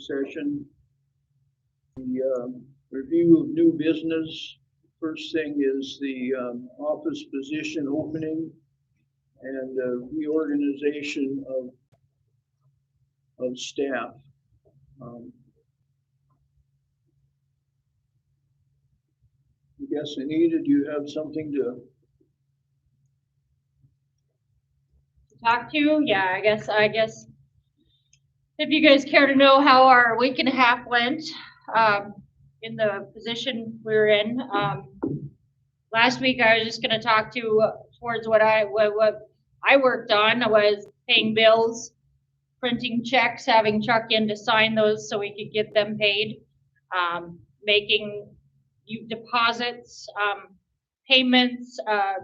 session. The review of new business. First thing is the office position opening and reorganization of staff. I guess, Anita, do you have something to talk to? Yeah, I guess if you guys care to know how our week and a half went in the position we were in. Last week I was just going to talk to towards what I worked on was paying bills, printing checks, having Chuck in to sign those so we could get them paid, making deposits, payments,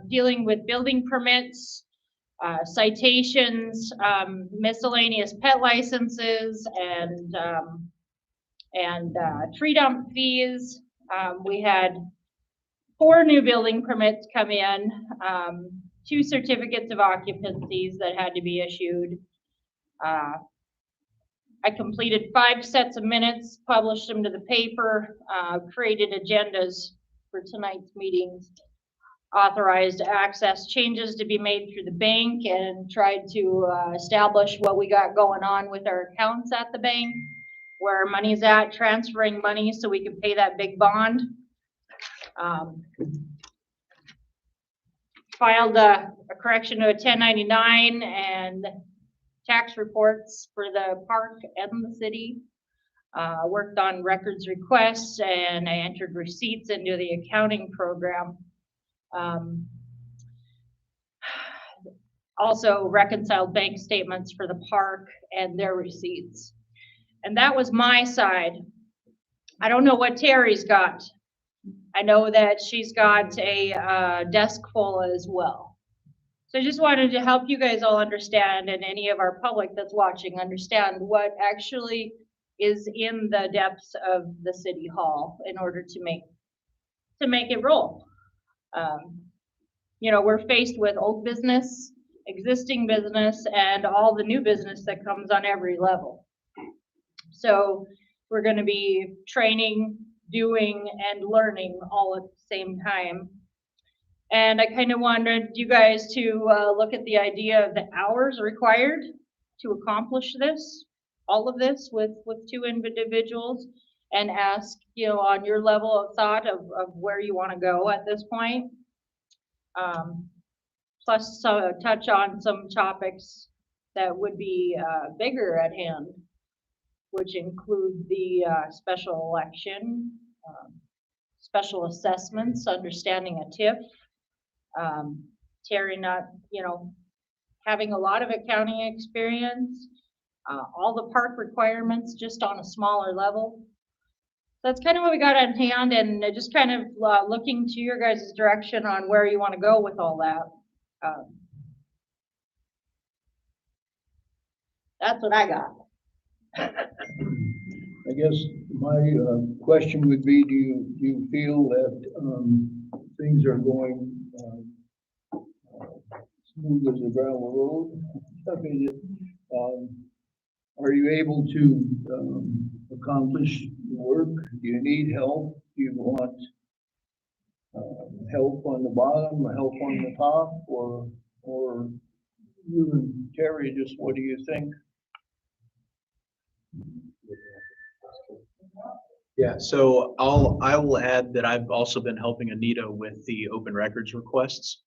dealing with building permits, citations, miscellaneous pet licenses, and tree dump fees. We had 4 new building permits come in, 2 certificates of occupancies that had to be issued. I completed 5 sets of minutes, published them to the paper, created agendas for tonight's meetings, authorized access changes to be made through the bank, and tried to establish what we got going on with our accounts at the bank, where our money's at, transferring money so we can pay that big bond. Filed a correction to a 1099 and tax reports for the park and the city. Worked on records requests, and I entered receipts into the accounting program. Also reconciled bank statements for the park and their receipts. And that was my side. I don't know what Terry's got. I know that she's got a desk full as well. So I just wanted to help you guys all understand, and any of our public that's watching understand what actually is in the depths of the city hall in order to make it roll. You know, we're faced with old business, existing business, and all the new business that comes on every level. So we're going to be training, doing, and learning all at the same time. And I kind of wanted you guys to look at the idea of the hours required to accomplish this, all of this with 2 individuals, and ask, you know, on your level of thought of where you want to go at this point. Plus touch on some topics that would be bigger at hand, which include the special election, special assessments, understanding a TIF, Terry not, you know, having a lot of accounting experience, all the park requirements just on a smaller level. That's kind of what we got on hand, and just kind of looking to your guys' direction on where you want to go with all that. That's what I got. I guess my question would be, do you feel that things are going smooth as a gravel road? I mean, are you able to accomplish the work? Do you need help? Do you want help on the bottom or help on the top, or you and Terry, just what do you think? Yeah, so I will add that I've also been helping Anita with the open records requests.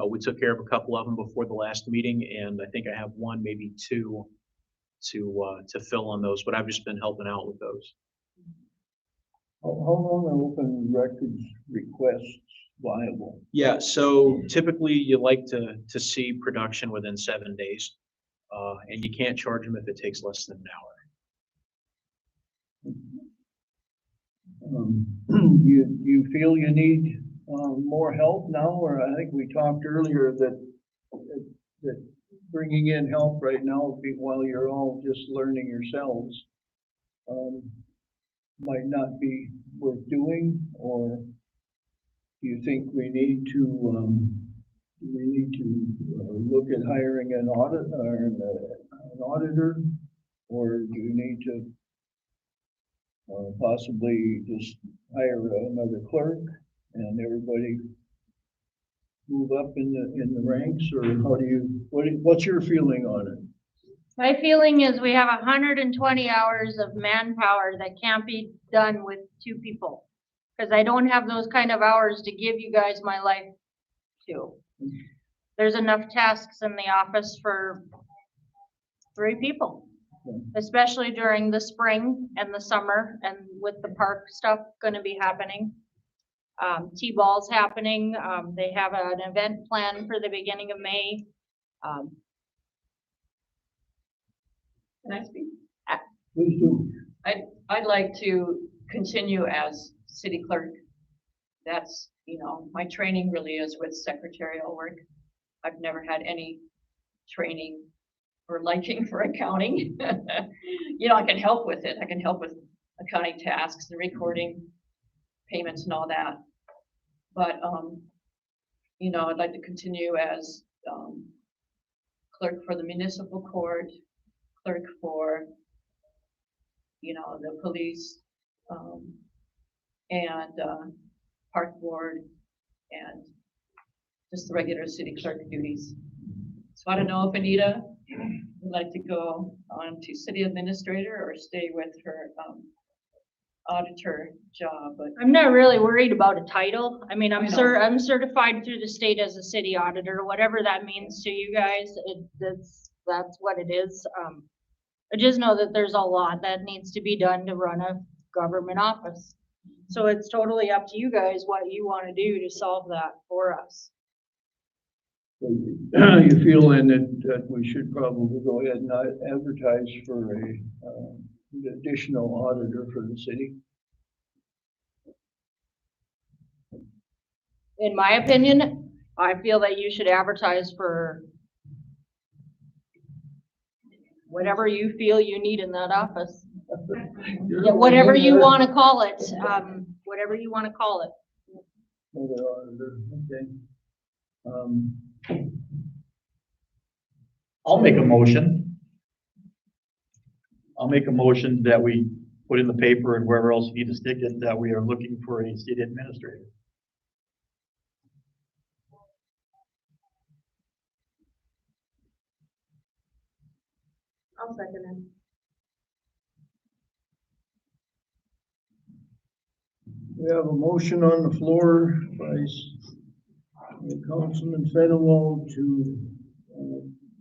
We took care of a couple of them before the last meeting, and I think I have 1, maybe 2 to fill on those, but I've just been helping out with those. How long are open records requests viable? Yeah, so typically you like to see production within 7 days, and you can't charge them if it takes less than an hour. Do you feel you need more help now, or I think we talked earlier that bringing in help right now while you're all just learning yourselves might not be worth doing, or do you think we need to look at hiring an auditor, or do you need to possibly just hire another clerk and everybody move up in the ranks, or how do you, what's your feeling on it? My feeling is we have 120 hours of manpower that can't be done with 2 people. Because I don't have those kind of hours to give you guys my life to. There's enough tasks in the office for 3 people. Especially during the spring and the summer and with the park stuff gonna be happening. T-ball's happening, they have an event planned for the beginning of May. Can I speak? Please do. I'd like to continue as city clerk. That's, my training really is with secretarial work. I've never had any training or liking for accounting. I can help with it. I can help with accounting tasks and recording payments and all that. But, I'd like to continue as clerk for the municipal court, clerk for, the police, and park board, and just the regular city clerk duties. So I don't know if Anita would like to go on to city administrator or stay with her auditor job, but I'm not really worried about a title. I mean, I know. I'm certified through the state as a city auditor, whatever that means to you guys, that's what it is. I just know that there's a lot that needs to be done to run a government office. So it's totally up to you guys what you want to do to solve that for us. You feel then that we should probably go ahead and advertise for an additional auditor for the city? In my opinion, I feel that you should advertise for whatever you feel you need in that office. Yeah, whatever you want to call it, whatever you want to call it. Another auditor, okay. I'll make a motion. I'll make a motion that we put in the paper and wherever else you need to stick it, that we are looking for a city administrator. I'll second it. We have a motion on the floor by Councilman Fenwell to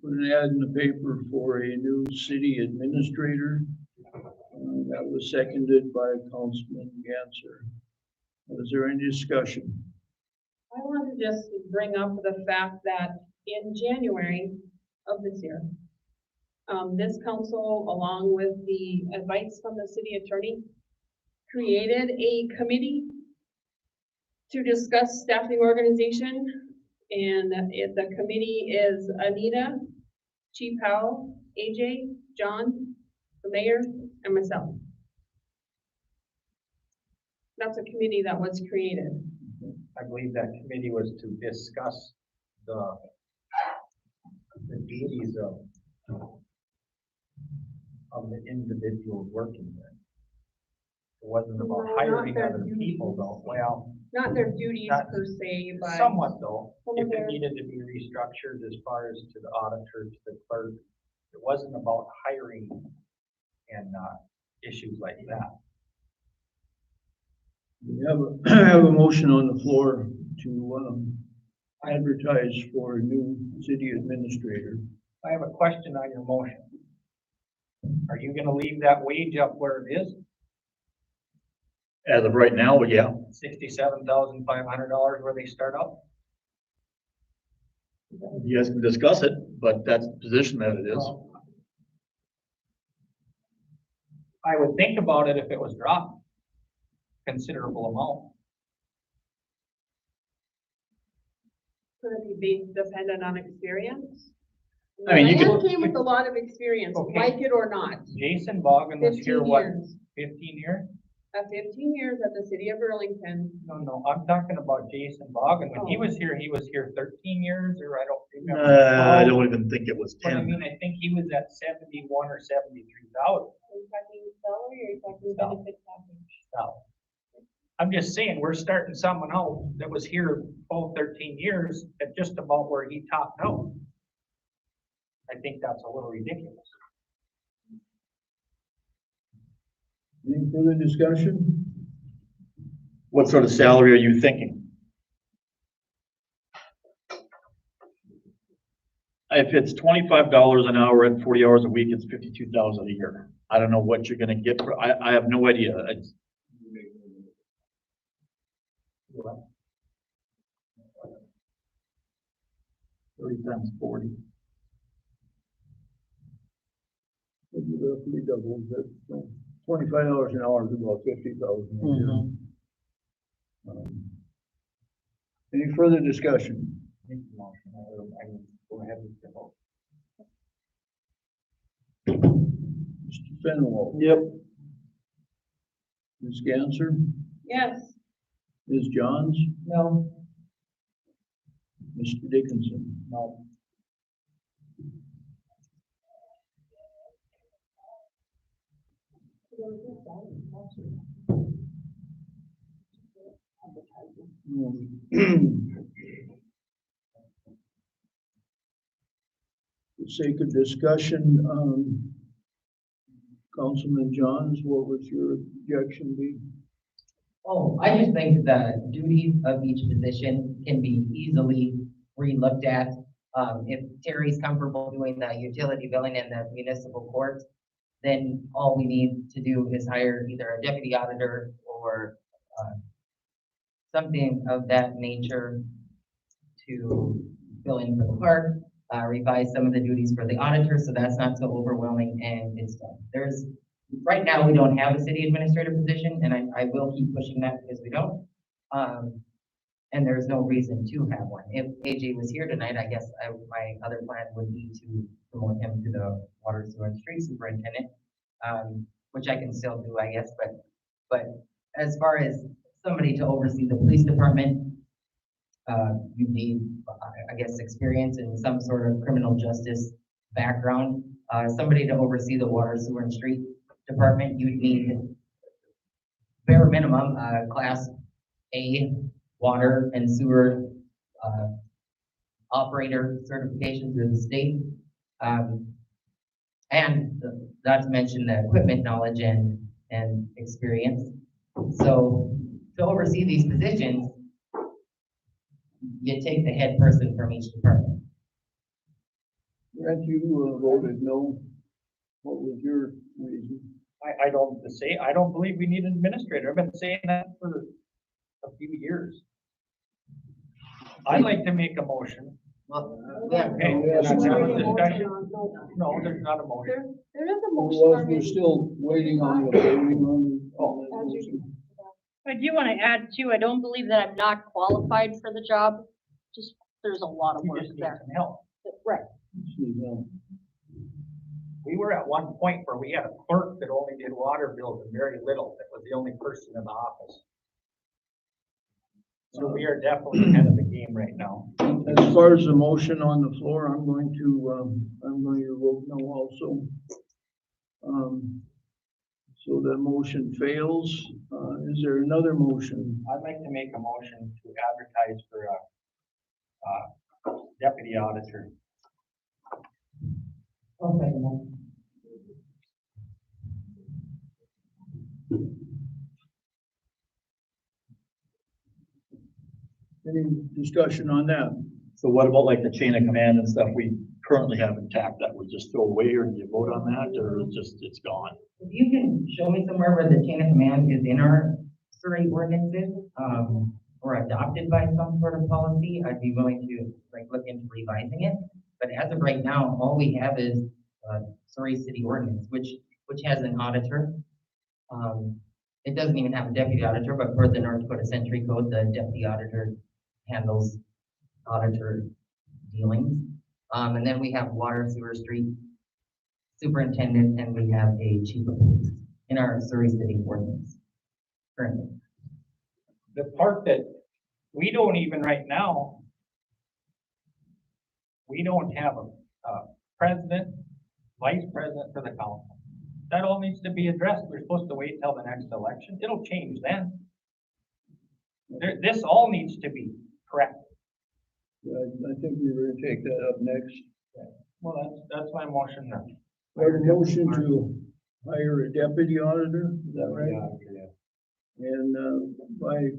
put an ad in the paper for a new city administrator. That was seconded by Councilman Ganser. Is there any discussion? I want to just bring up the fact that in January of this year, this council, along with the advice from the city attorney, created a committee to discuss staffing organization. And the committee is Anita, Chief Howell, AJ, John, the mayor, and myself. That's a committee that was created. I believe that committee was to discuss the duties of the individuals working there. It wasn't about No, hiring not their other people though. Well, Not their duties Not- per se, but. somewhat though. Some If of it their- needed to be restructured as far as to the auditor, to the clerk, it wasn't about hiring and issues like that. We have a motion on the floor to advertise for a new city administrator. I have a question on your motion. Are you gonna leave that wage up where it is? As of right now, yeah. $67,500 where they start out? You guys can discuss it, but that's the position that it is. I would think about it if it was dropped considerable amount. Could it be based dependent on experience? I mean, you Diane could- came with a lot of experience, Okay. like it or not. Jason Bogan was here, 15 what, years. 15 years? 15 years at the city of Burlington. No, I'm talking about Jason Bogan. When he Oh. was here 13 years, or I don't remember. I don't even think it was But I 10. mean, I think he was at 71 or 73,000. Are you talking salary or are you talking benefits package? Now, I'm just saying, we're starting someone out that was here 12, 13 years at just about where he topped out. I think that's a little ridiculous. Any further discussion? What sort of salary are you thinking? If it's $25 an hour and 40 hours a week, it's 52,000 a year. I don't know what you're gonna get for, I have no idea. It's, 30 times 40. Roughly double, that's $25 an hour is about 50,000. Any further discussion? Go ahead with the vote. Mr. Fenwell? Yep. Ms. Ganser? Yes. Ms. Johns? No. Mr. Dickinson? No. For the sake of discussion, Councilman Johns, what would your objection be? Oh, I just think the duties of each position can be easily re-looked at. If Terry's comfortable doing the utility billing in the municipal court, then all we need to do is hire either a deputy auditor or something of that nature to fill in for the clerk, revise some of the duties for the auditor, so that's not so overwhelming and it's done. Right now, we don't have a city administrator position, and I will keep pushing that because we don't. And there's no reason to have one. If AJ was here tonight, I guess my other plan would be to promote him to the water, sewer, and street superintendent, which I can still do, I guess, but as far as somebody to oversee the police department, you need, I guess, experience in some sort of criminal justice background. Somebody to oversee the water, sewer, and street department, you'd need bare minimum, class A water and sewer, operator certification through the state. And not to mention the equipment knowledge and experience. So to oversee these positions, you take the head person from each department. Grant, you voted no. What was your reason? I don't believe we need an administrator. I've been saying that for a few years. I'd like to make a motion. Well, yeah. Okay, Yes, let's have a it's- discussion. No, there's not a motion. There is a Well, motion. we're still waiting on the voting on that motion. I do want to add too, I don't believe that I'm not qualified for the job, just, there's a lot of You work just need there. some help. Right. We were at one point where we had a clerk that only did water bills and very little. That was the only person in the office. So we are definitely ahead of the game right now. As far as the motion on the floor, I'm going to vote no also. So the motion fails. Is there another motion? I'd like to make a motion to advertise for a deputy auditor. Okay. Any discussion on that? So what about like the chain of command and stuff we currently have intact that we just throw away, or do you vote on that, or it's gone? If you can show me somewhere where the chain of command is in our Surrey ordinances, or adopted by some sort of policy, I'd be willing to like look into revising it. But as of right now, all we have is, Surrey city ordinance, which has an auditor. It doesn't even have a deputy auditor, but per the North Dakota Century Code, the deputy auditor handles auditor dealings. And then we have water, sewer, street superintendent, and we have a chief of police in our Surrey city ordinance currently. The part that we don't even right now, we don't have a president, vice president for the council. that all needs to be addressed. We're supposed to wait till the next election. It'll change then. This all needs to be correct. Yeah, I think we were gonna take that up next. Well, that's my motion then. We have a motion to hire a deputy auditor, is that right? And, by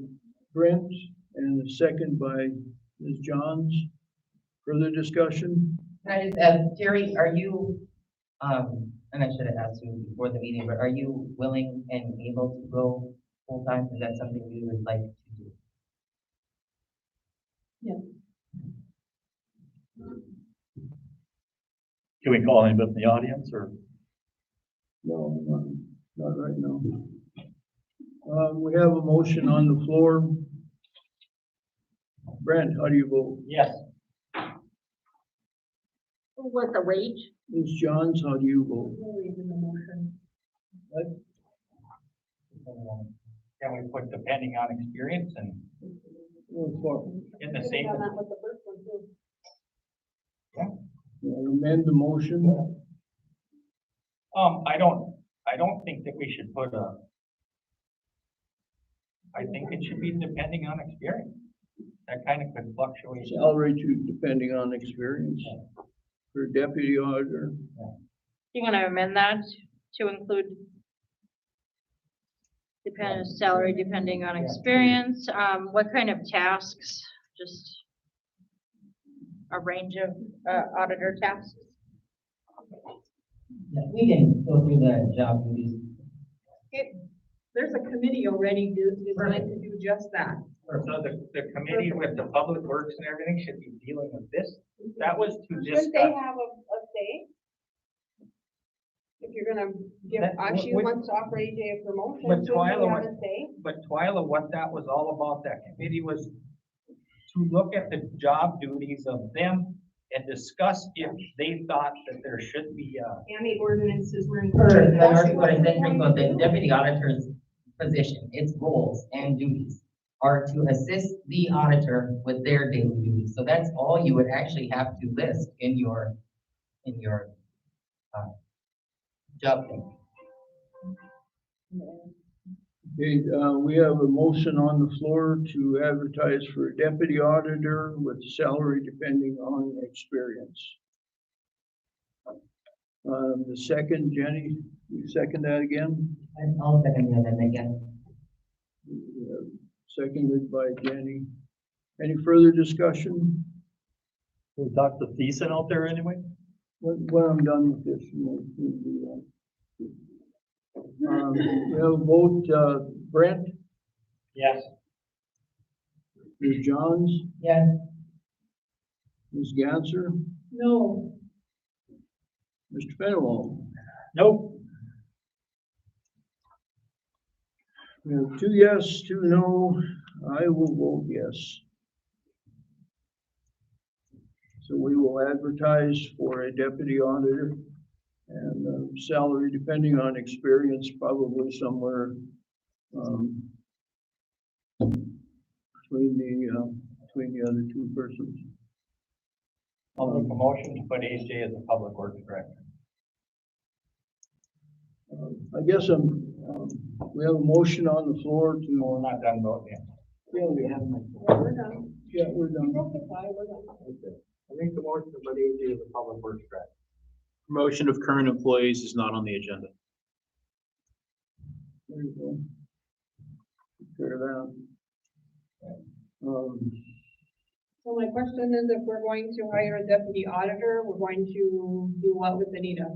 Brent, and a second by Ms. Johns. Further discussion? Jerry, are you, and I should have asked you before the meeting, but are you willing and able to go full-time? Is that something you would like to do? Can we call anybody in the audience or? No, not right now. We have a motion on the floor. Brent, how do you vote? Yes. With the wage? Ms. Johns, how do you vote? Can we put depending on experience and in the same? Amend the motion? I don't think that we should put I think it should be depending on experience. That kind of could fluctuate. Salary to depending on experience for deputy auditor. You want to amend that to include salary depending on experience? What kind of tasks? Just a range of auditor tasks? Yeah, we can go through the job duties. There's a committee already designed to do just that. So the committee with the public works and everything should be dealing with this. That was to Shouldn't discuss. they have a say? If you're gonna give, That- actually what- wants to offer AJ a promotion, But shouldn't they Twyla, have what- a say? But Twyla, what that was all about, that committee was to look at the job duties of them and discuss if they thought that there should be And the ordinances were For included. what I said, Rico, the deputy auditor's position, its roles and duties are to assist the auditor with their daily duties. So that's all you would actually have to list in your job thing. Okay, we have a motion on the floor to advertise for a deputy auditor with salary depending on experience. The second, Jenny, you second that again? And I'll second that and again. Seconded by Jenny. Any further discussion? Can we talk to Thiessen out there anyway? When I'm done with this, we'll do that. We have a vote, Brent, yes. Ms. Johns, Yes. Ms. Ganser, No. Mr. Fenwell. Nope. We have 2 yes, 2 no. I will vote yes. So we will advertise for a deputy auditor and salary depending on experience, probably somewhere between the other 2 persons. I'll make a motion to put AJ as the public works director. I guess we have a motion on the floor to. No, we're not done voting yet. Yeah, we have. We're done. Yeah, we're done. We're done. I think the motion to put AJ as the public works director. Promotion of current employees is not on the agenda. There you go. Take care of that. So my question is, if we're going to hire a deputy auditor, we're going to do what with Anita?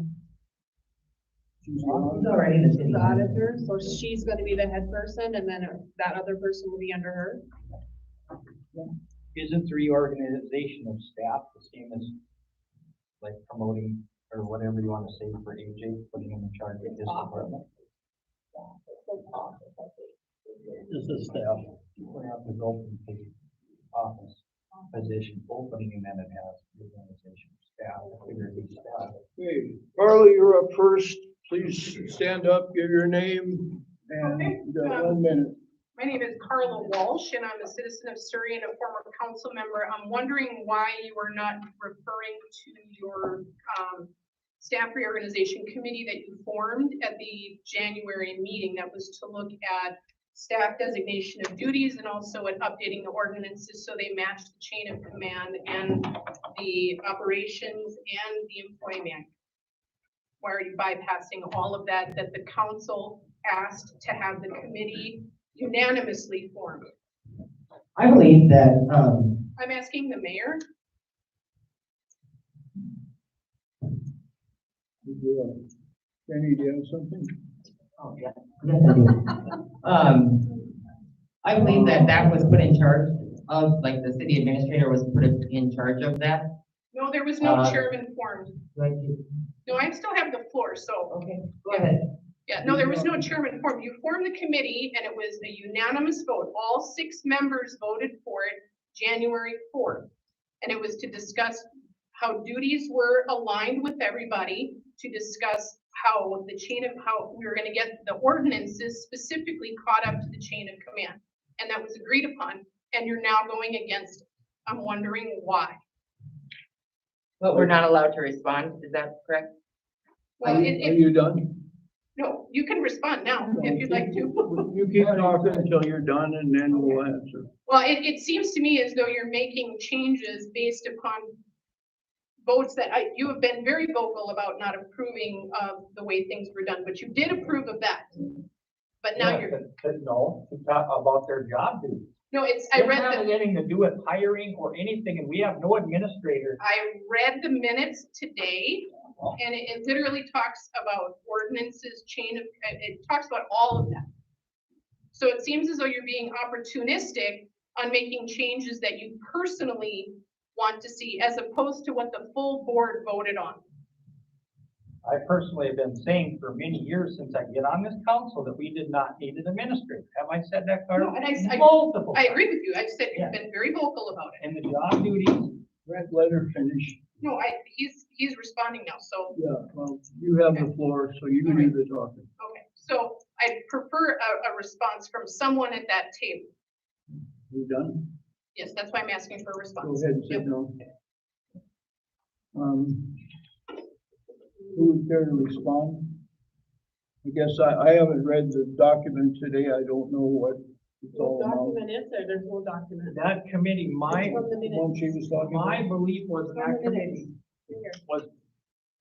She's already the city The auditor. auditor, so she's gonna be the head person, and then that other person will be under her? Isn't the reorganization of staff the same as like promoting or whatever you want to say for AJ, putting him in charge of his department? This is staff. We have this open office position opening and then it has reorganization of staff. I figured it'd be staff. Okay, Carly, you're up first. Please stand up, give your name, and you got 1 minute. My name is Carla Walsh, and I'm a citizen of Surrey and a former council member. I'm wondering why you are not referring to your staff reorganization committee that you formed at the January meeting that was to look at staff designation of duties and also at updating the ordinances so they match the chain of command and the operations and the employee manual. Why are you bypassing all of that the council asked to have the committee unanimously formed? I believe that, I'm asking the mayor. Kenny, do you have something? oh, yeah. Yes, I do. I believe that that was put in charge of, like, the city administrator was put in charge of that. No, there was no Uh, chairman formed. Like, No, I still have the floor, so. okay, go ahead. Yeah, no, there was no chairman formed. You formed the committee and it was a unanimous vote. All 6 members voted for it January 4th. And it was to discuss how duties were aligned with everybody, to discuss how the chain of, how we were gonna get the ordinances specifically caught up to the chain of command. And that was agreed upon, and you're now going against it. I'm wondering why. But we're not allowed to respond, is that correct? Well, Are you done? no, you can respond now if you'd like to. You keep talking until you're done and then we'll answer. Well, it seems to me as though you're making changes based upon votes that you have been very vocal about not approving of the way things were done, but you did approve of that. But now you're, No, to talk about their job duties. no, I It read doesn't have anything to do with hiring or anything, and we have no administrator. I read the minutes today, and it literally talks about ordinances, it talks about all of that. So it seems as though you're being opportunistic on making changes that you personally want to see, as opposed to what the full board voted on. I personally have been saying for many years since I get on this council that we did not need an administrator. Have I said that, Carter? No, and Multiple I times. agree with you. I said Yeah. you've been very vocal about it. And the job duties, Let her finish. No, he's responding now, so, Yeah, well, you have the floor, so you can do the talking. okay. So I prefer a response from someone at that table. You done? Yes, that's why I'm asking for a Go response. ahead and Yep. sit down. Who would care to respond? I guess I haven't read the document today. I don't know what it's all What about. document is there? There's no document. that committee, It's from the The one minutes. she was talking my about. belief was From that the minutes. committee Here. was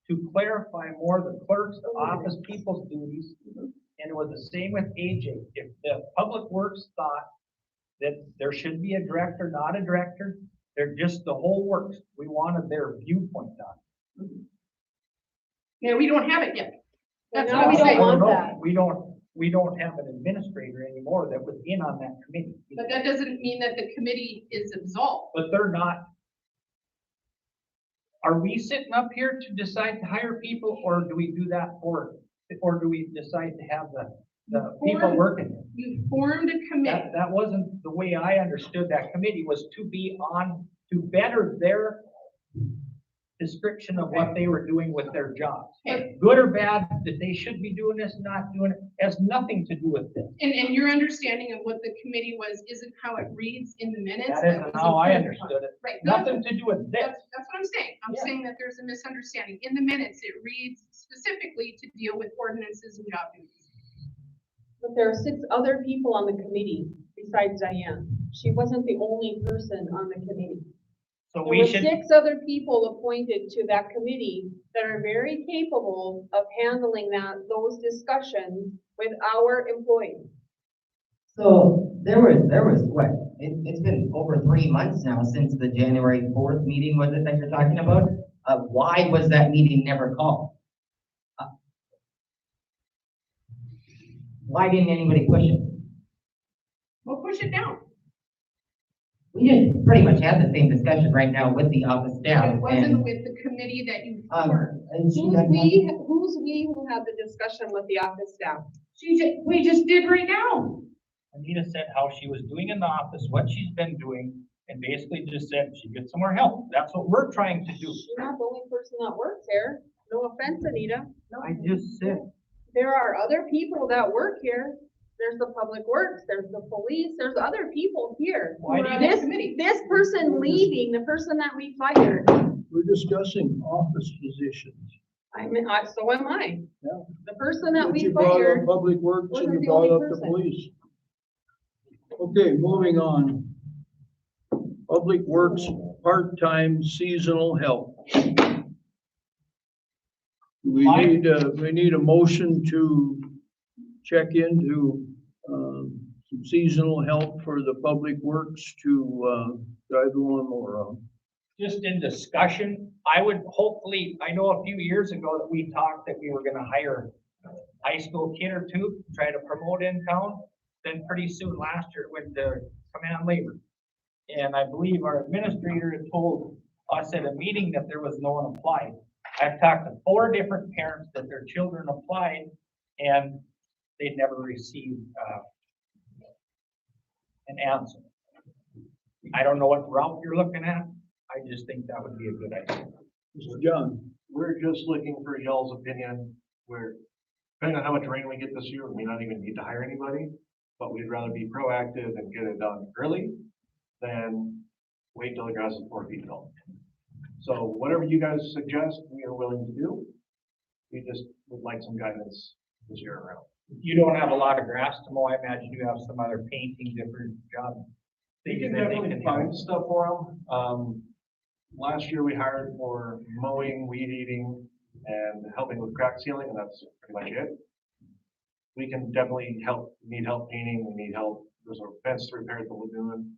to clarify more the clerk's From the office people's duties. And it was the same with AJ. If the public works thought that there should be a director, not a director, they're just the whole works. We wanted their viewpoint on. Yeah, we don't have it yet. That's Well, what now I'm we don't saying. want No, that. We don't have an administrator anymore that was in on that committee. But that doesn't mean that the committee is absolved. But they're not. Are we sitting up here to decide to hire people, or do we do that or do we decide to have the people working? You formed a committee. That wasn't the way I understood that committee, was to be on, to better their description of what they were doing with their jobs. Okay. Good or bad, that they should be doing this, not doing it, has nothing to do with this. And your understanding of what the committee was isn't how it reads in the minutes. That was isn't how I approved. understood it. Right. No, Nothing to do with this. That's what I'm saying. I'm Yeah. saying that there's a misunderstanding. In the minutes, it reads specifically to deal with ordinances and job duties. But there are 6 other people on the committee besides Diane. She wasn't the only person on the committee. So There we were should, 6 other people appointed to that committee that are very capable of handling those discussions with our employees. So there was what, it's been over 3 months now since the January 4th meeting, was it, that you're talking about? Why was that meeting never called? Why didn't anybody push it? We'll push it down. We just pretty much had the same discussion right now with the office staff. It wasn't and, with the committee that you formed. and she Who's had we who had the discussion with the office staff? We just did right now. Anita said how she was doing in the office, what she's been doing, and basically just said she gets some more help. That's what we're trying to do. She's not the only person that works here. No offense, Anita. I just said, There are other people that work here. There's the public works, there's the police, there's other people here. Why do you- This, this person leaving, the person that we fired, We're discussing office positions. So am I. Yeah. The person that But we you brought up fired, Public Works wasn't and you the brought only up the person. police. Okay, moving on. Public Works, part-time seasonal help. We need a motion to check into, some seasonal help for the Public Works to, drive the lawnmower on. Just in discussion, I would hopefully, I know a few years ago that we talked that we were gonna hire a high school kid or two, try to promote in town. Then pretty soon last year it went to command labor. And I believe our administrator had told us at a meeting that there was no one applied. I've talked to 4 different parents that their children applied and they'd never received, an answer. I don't know what route you're looking at. I just think that would be a good idea. Mr. John, We're just looking for y'all's opinion, where depending on how much rain we get this year, we may not even need to hire anybody, but we'd rather be proactive and get it done early than wait till the grass is 4 feet tall. So whatever you guys suggest, we are willing to do. We just would like some guidance this year around. You don't have a lot of grass to mow. I imagine you have some other painting, different job. We things can that they definitely can find do. stuff for them. Last year we hired for mowing, weed eating, and helping with crack sealing, and that's pretty much it. We can definitely need help painting, we need help, there's a fence to repair that we're doing.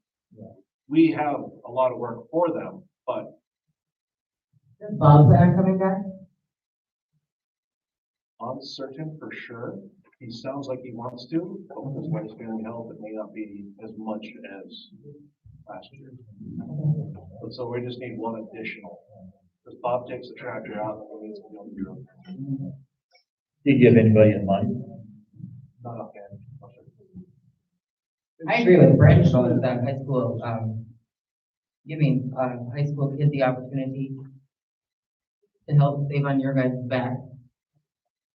We have a lot of work for them, but Bob plan coming back? uncertain for sure. He sounds like he wants to, but with his wife's failing health, it may not be as much as last year. But so we just need one additional, because Bob takes the tractor out and we need to go through. Do you have anybody in mind? Not offhand. I agree with Brent on that high school, giving, high school kids the opportunity to help save on your guys' back.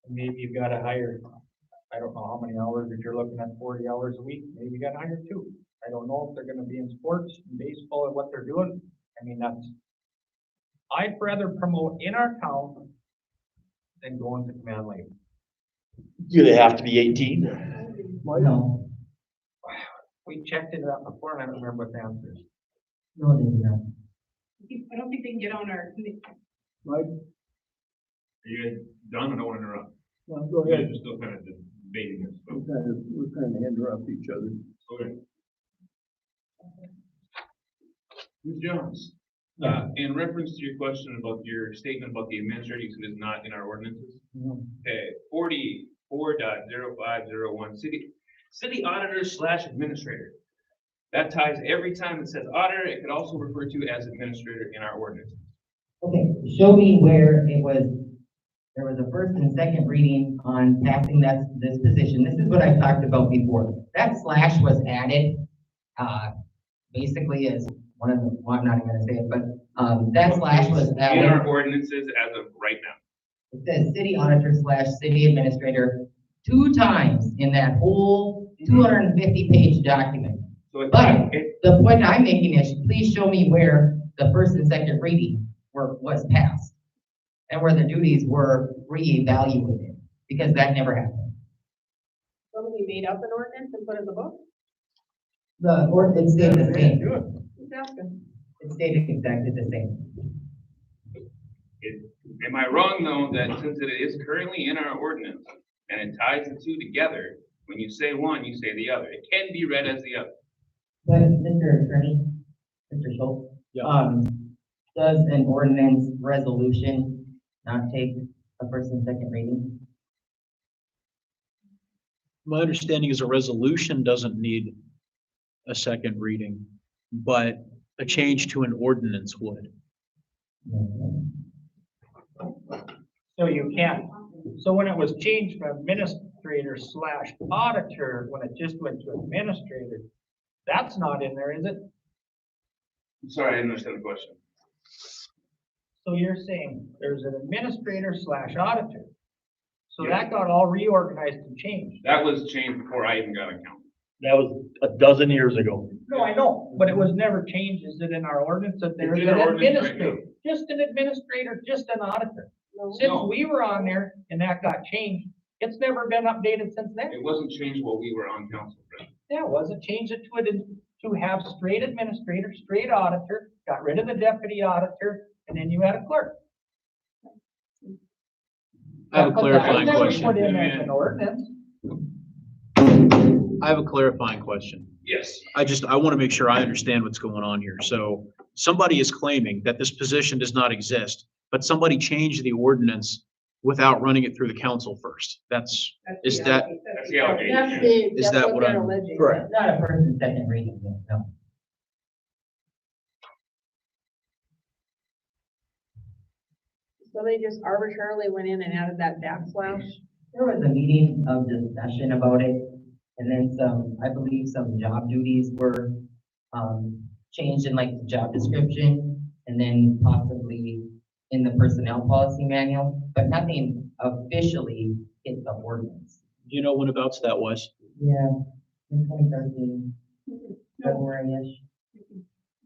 Maybe you've got to hire, I don't know how many hours, if you're looking at 40 hours a week, maybe you got to hire 2. I don't know if they're going to be in sports, in baseball, or what they're doing. I mean, I'd rather promote in our town than go into command labor. Do they have to be 18? No, We checked it out before and I don't remember what the answer is. no, they do not. I don't think they can get on our, Mike, Are you guys done? I don't want to interrupt. well, go You guys ahead. are still kind of debating this. We're kind of interrupt each other. Okay. Ms. Jones, in reference to your question about your statement about the administrator, you said is not in our ordinances. Okay, 44.0501, city auditor / administrator. That ties every time it says auditor, it could also refer to as administrator in our ordinance. Okay, show me where it was, there was a first and second reading on passing this position. This is what I talked about before. That slash was added, basically as one of the, well, I'm not even gonna say it, but, that slash was In added. our ordinances as of right now. It says city auditor / city administrator 2 times in that whole 250-page document. So it's, But the point I'm making is, please show me where the first and second reading was passed. And where the duties were reevaluated, because that never happened. Somebody made up an ordinance and put it in the book? It stayed the same. Just asking. It stayed exactly the same. am I wrong though, that since it is currently in our ordinance and it ties the 2 together, when you say one, you say the other. It can be read as the other. But Mr. Attorney, Mr. Schultz, does an ordinance resolution not take a first and second reading? My understanding is a resolution doesn't need a second reading, but a change to an ordinance would. So you can't. So when it was changed from administrator / auditor, when it just went to administrator, that's not in there, is it? I'm sorry, I didn't understand the question. So you're saying there's an administrator / auditor. So that got all reorganized and changed. That was changed before I even got a count. That was a dozen years ago. No, I know, but it was never changed. Is it in our ordinance that there's It's in an our ordinance right administrator? Just an administrator, just an auditor. Since we were on there and that got changed, it's never been updated since then. It wasn't changed while we were on council, Fred. Yeah, it wasn't changed it to have straight administrator, straight auditor, got rid of the deputy auditor, and then you had a clerk. I have a But that was clarifying never question. Put in as an ordinance. I have a clarifying question. Yes. I want to make sure I understand what's going on here. So somebody is claiming that this position does not exist, but somebody changed the ordinance without running it through the council first. That's That's the allegation. Is that what they're I'm- alleging. Correct. Not a first and second reading, no. So they just arbitrarily went in and added that backslash? There was a meeting of discussion about it, and then some, I believe some job duties were, changed in like the job description, and then possibly in the personnel policy manual, but nothing officially hit the ordinance. Do you know when abouts that was? Yeah, in 2013, February-ish.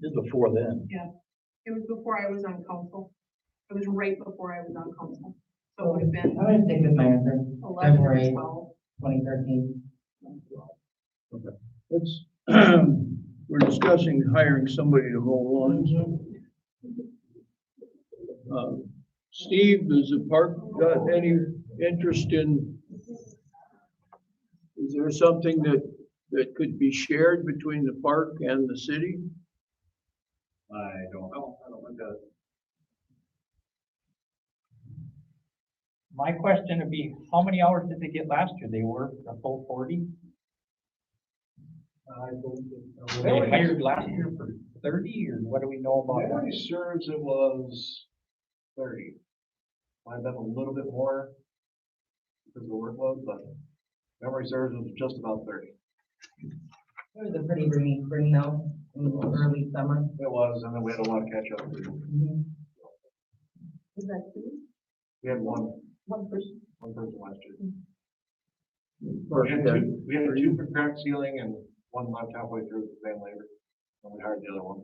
This is before then. It was before I was on council. It was right before I was on council. So it would have been I'm gonna stick with my answer, 11 or February 12. 2013. Let's, we're discussing hiring somebody to mow lawns. Steve, does the park got any interest in? Is there something that could be shared between the park and the city? I don't know. I don't think that. My question would be, how many hours did they get last year? They worked a full 40? They were hired last year for 30, or what do we know about Memory that? serves it was 30. Might have been a little bit more because of the workload, but memory serves it was just about 30. It was a pretty rainy spring though, in the early summer. It was, and then we had a lot of catch up to do. Is that true? We had one person. last year. We had two for crack sealing and one left halfway through with van labor. And we hired the other one.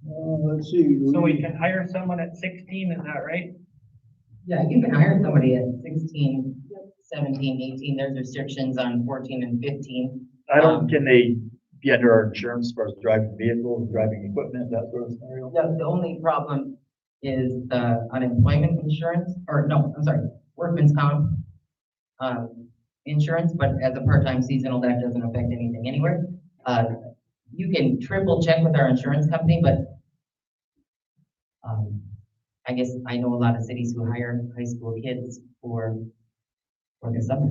Let's see. So we can hire someone at 16, is that right? Yeah, you can hire somebody at 16, 17, 18. There's restrictions on 14 and 15. Can they be under our insurance as far as driving vehicles, driving equipment, that sort of scenario? The only problem is the unemployment insurance, or no, I'm sorry, workman's comp insurance, but as a part-time seasonal, that doesn't affect anything anywhere. You can triple check with our insurance company, but I guess I know a lot of cities who hire high school kids for the summer.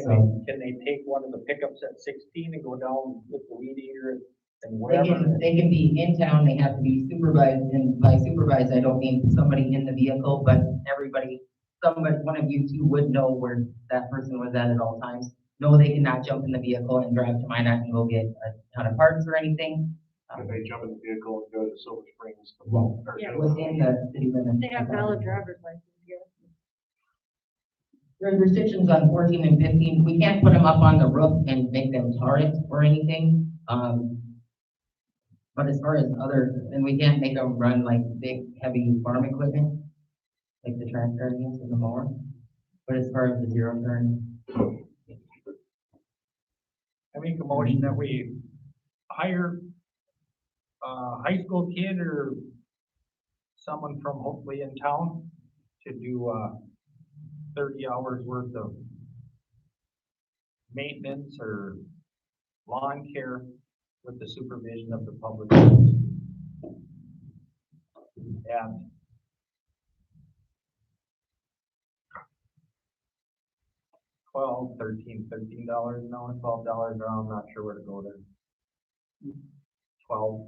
So Can they take one of the pickups at 16 and go down with the weed eater and they whatever? they can be in town, they have to be supervised, and by supervised, I don't mean somebody in the vehicle, but everybody, one of you two would know where that person was at all times. No, they cannot jump in the vehicle and drive to Minot and go get a ton of parts or anything. If they jump in the vehicle and go to Silver Springs. Well, or- Yeah. Within the city limits. They have valid driver's license, yeah. There's restrictions on 14 and 15. We can't put them up on the roof and make them tar it or anything. But as far as and we can't make them run like big, heavy farm equipment, like the tractor, I guess, or the mower. But as far as the zero turn, I make a motion that we hire a high school kid or someone from hopefully in town to do 30 hours worth of maintenance or lawn care with the supervision of the public works. And $12, $13 an hour, $12 an hour, I'm not sure where to go there. 12.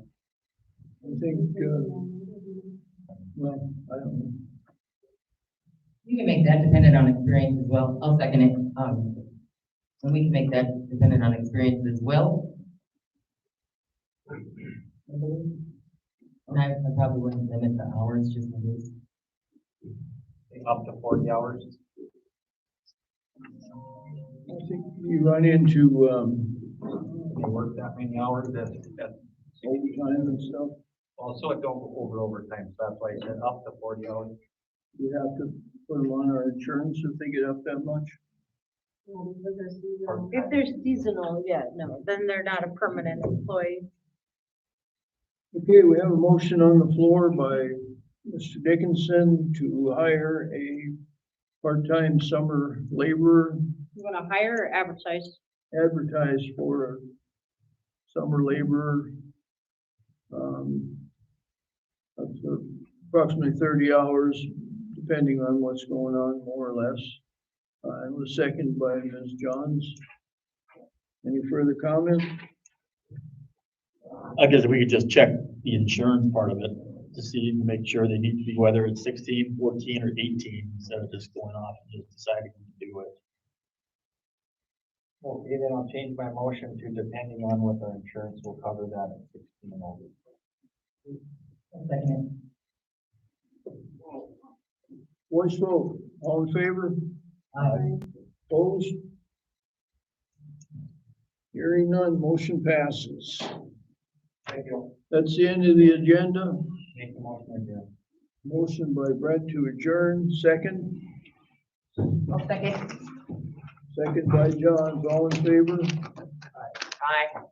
I think, well, I don't know. you can make that dependent on experience as well. I'll second it. And we can make that dependent on experience as well. And I probably wouldn't limit the hours just in case. Up to 40 hours. I think you run into, They work that many hours at overtime and stuff. Well, so it don't go over overtime, so that's why I said up to 40 hours. We have to put them on our insurance if they get up that much. If they're seasonal, yeah, no, then they're not a permanent employee. Okay, we have a motion on the floor by Mr. Dickinson to hire a part-time summer laborer, You wanna hire or advertise? advertise for a summer laborer. That's approximately 30 hours, depending on what's going on, more or less. And was seconded by Ms. Johns. Any further comment? I guess we could just check the insurance part of it to see, to make sure they need to be, whether it's 16, 14, or 18, instead of just going off and just deciding to do it. Okay, then I'll change my motion to depending on what the insurance will cover that at 16 and over. Second. Voice vote, all in favor? Aye. Opposed? Hearing none, motion passes. Thank you. That's the end of the agenda. Make the motion again. Motion by Brett to adjourn, second. I'll second. Second by Johns, all in favor? Aye.